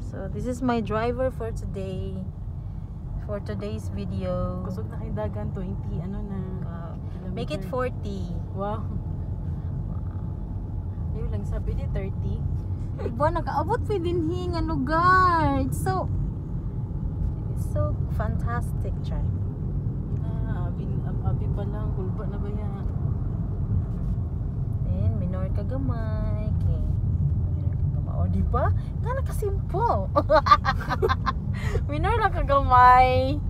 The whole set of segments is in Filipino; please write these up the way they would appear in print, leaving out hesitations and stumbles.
So this is my driver for today. For today's video. Kusog na kay dagan 20 ano na. Make it 40. Wow. Ayun lang sabi di 30. Iba nakaabot pa din nga lugar. It's so fantastic, Chay. Abi pa lang kulba na ba yan? Then minor kagamay. Okay. O di ba? Kana kasimple. Minor lang kagamay.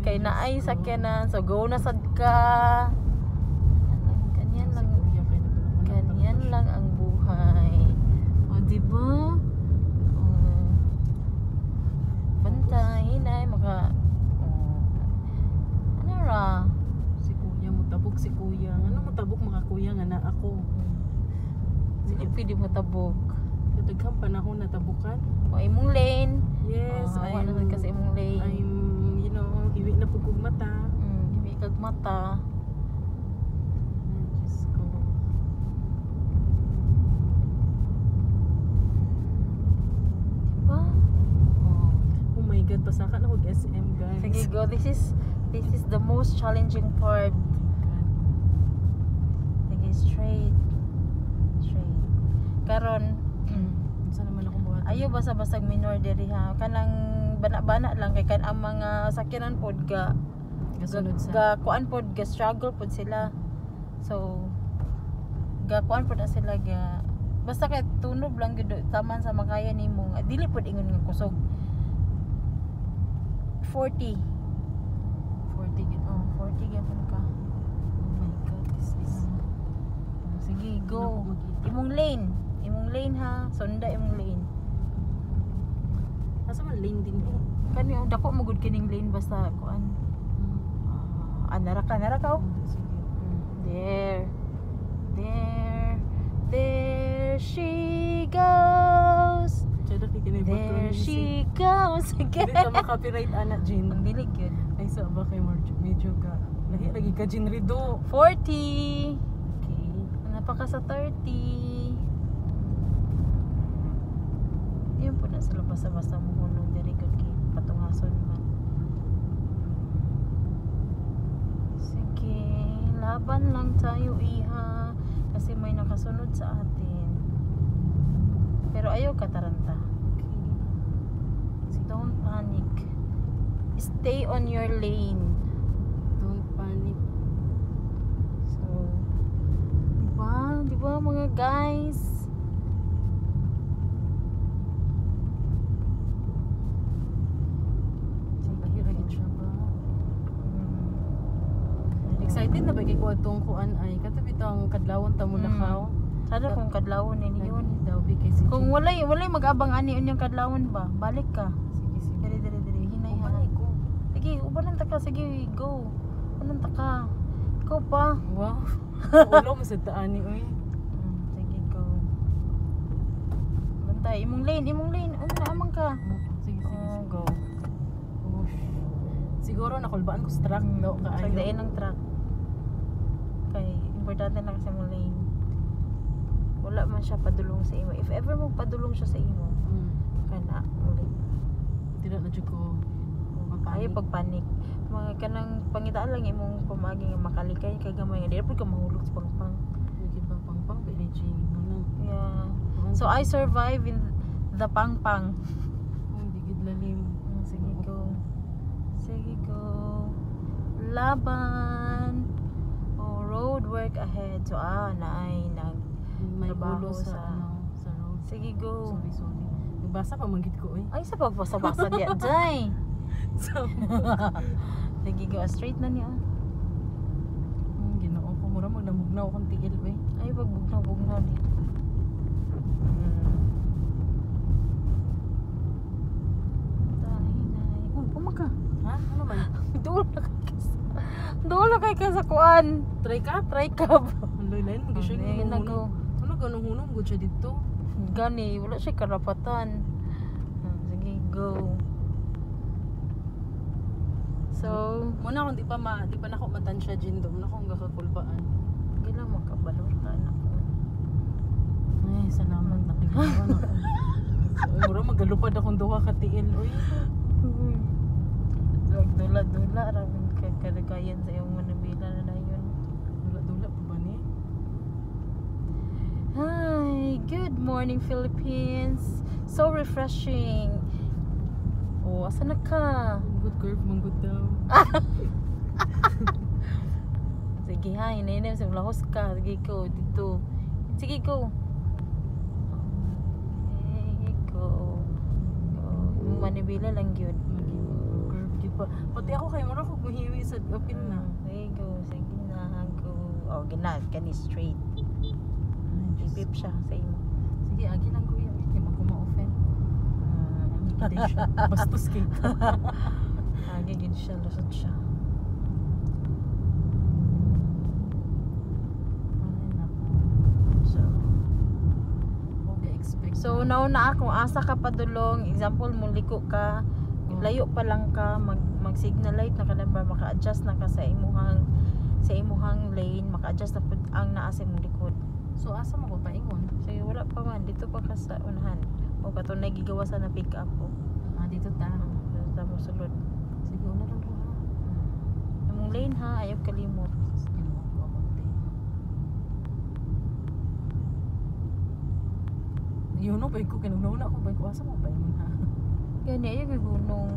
Kay naay sakyanan. So go na sad ka. Ganyan lang ang buhay. O di ba? Bantay na maka ano ra? Si kuya mutabok si kuya. Ano mutabok mga kuya nga na ako. Sige pwede mo tabok. Daghang panahon na tabukan. O imong lane. Yes, ano kasi imong lane. I'm hiwi na pugog mata. Hiwi kag mata. Diyos ko. Diba? Oh my God, pasaka na kog SM guys. Sige go, this is the most challenging part. Sige, straight. Karon, Saan naman ako buhat? ayo basa-basag minor diri ha. Kanang bana-bana lang kay kan ang mga sakyanan pod Gasunod sa. kuan pod ga struggle pod sila. So ga kuan pod na sila ga basta kay tunog lang gid taman sa makaya nimo. Dili pod ingon nga kusog. 40 gid. 40 gyapon ka. Oh my God, this is. Sige, go. Ano ko makita? Imong lane ha. Sunda imong lane. Asa man lane din ko. Kani dako mo gud kining lane basta kuan. Nara ka. Oh. Sige. There she goes. Chada kikinay ba There she goes Hindi again. ka makapiright anak Jin. Ang dilig yun. Ay sa ba kay medyo ka. Lahi lagi ka Jin Rido. 40. Okay. Napaka sa 30. Yun po na sa basta-basta mo hulong diri gud kay patungason man. Sige, laban lang tayo iha kasi may nakasunod sa atin. Pero ayaw kataranta. Okay. Don't panic. Stay on your lane. Don't panic. So, di ba mga guys? Lahira gid siya ba? Excited na ba kay ko atong kuan ay katabi tong kadlawon ta mo lakaw. Sada kung kadlawon ni yun. Daw bi kay si Kung walay mag-abang ani unyang kadlawon ba, balik ka. sige. Diri hinay ha. Ubalay ko. Sige, ubanan ta ka, sige, go. Ubanan ta ka. Ikaw pa. Wow. Ulo mo sa taani oy. Sige, go. Bantay, imong lane. Una amang ka. Sige. Go. Ush. Siguro nakulbaan ko sa truck daw kaayo. Sagdain ng truck. Kay importante na kasi mong lane. Wala man siya padulong sa imo. If ever mo padulong siya sa imo, kana ulit. Tira na jud ko. Ayaw pagpanik. Mga kanang pangitaan lang imong pamagi nga makalikay kay gamay nga dili pud ka mahulog sa pangpang. Sige ba pangpang pwede jing ano. Yeah. So I survive in the pangpang. Hindi gid lalim. Sige go. Laban. Oh, road work ahead. So naay May trabaho ulo sa sa road. Sige go. Sorry. Nagbasa pa man gid ko eh. Ay sa pagbasa-basa diya jay. So, Sige go straight na niya. Ginoo ko mura magnamugnaw akong tiil ba. Ay pagbugnaw di. Pumaka. Ha? Ano man? Doon na kay ka sa kuan. Try ka? Try ka ba? Lain mo siya Ay, hunong. nago. Ano ganung hunong gud siya dito? Gani, wala siya karapatan. Sige, go. So, Muna kung di pa nako matansya Jin do, muna kung gakakulbaan. gila makabalota na ko. Ay, salamat nakikita na ako. So, mura Galupad akong duha ka tiil. Uy. Dula-dula ramin kalagayan sa iyong manabila na dayon. Dula-dula pa ba ni? Hi, good morning Philippines. So refreshing. Oh, asa na ka? Good curve, manggod daw. Sige ha, hinainim sa lahos ka. Sige ko, dito. Sige ko. Sige ko. Yung manibila lang yun. Curve di pa. Pati ako kay mura ko guhiwi sa apil na. Sige ko, sige na ko. Oh, gina, kani straight. Ipip siya sa imo. Sige, agi lang kuya. Hindi mo ko ma-offend. Hindi siya. Bastos kayo. Agi gid siya, lusot siya. So, So nauna ako asa ka padulong, example mo liko ka, layo pa lang ka, mag signal light na ka lang ba maka-adjust na ka sa imuhang lane, maka-adjust na pud ang naa sa imong likod. So asa mo ko paingon? Sige, wala pa man dito pa ka sa unahan. O katunay gigawasan na pick up ko. Dito ta. Dito mo sulod. Sige, una lang ko ha. Imong lane ha, ayaw kalimot. Sige mo ko ako lane. Yun o, ko kinuna ko ba ko asa mo paingon ha. Gani ayaw gihunong.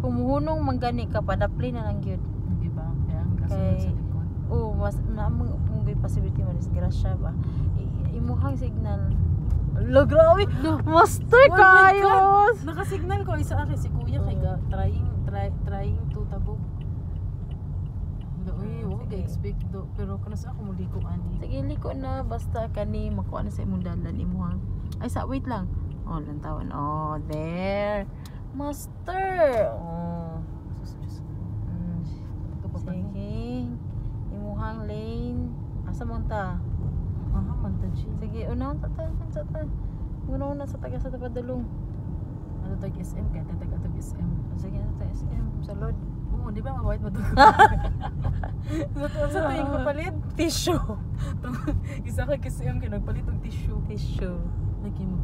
Kung muhunong manggani ka padapli na lang gyud. Di ba? Kaya ang kasunod sa likod. Oh, mas naamang munggoy possibility man disgrasya ba. Imuhang signal. Lo, grabe! Master Oh my kayo! God! Nakasignal ko isa akin si kuya kay ga trying to tabog. Uy, wag Sige. expect do pero kana sa ako muliko ani. Sige, liko na. Basta kani, makuha na sa imong dalan imuhang. Ay, wait lang. Oh, lantawan. Oh, there. Master! Oh. Sus. Mm. Ito pa ba? Sige. Imuhang lane. Asa mo ta? Aha, mantaji. Sige, unahon ta. Unahon na sa taga sa tapadulong. Ano tag SM kaya tatag atog SM. Sige na ta SM. Salod. Oo, di ba mabait ba to? Sa tingin ko palit Tissue. isa ka SM kay nagpalit og tissue. Tissue. Lagi mo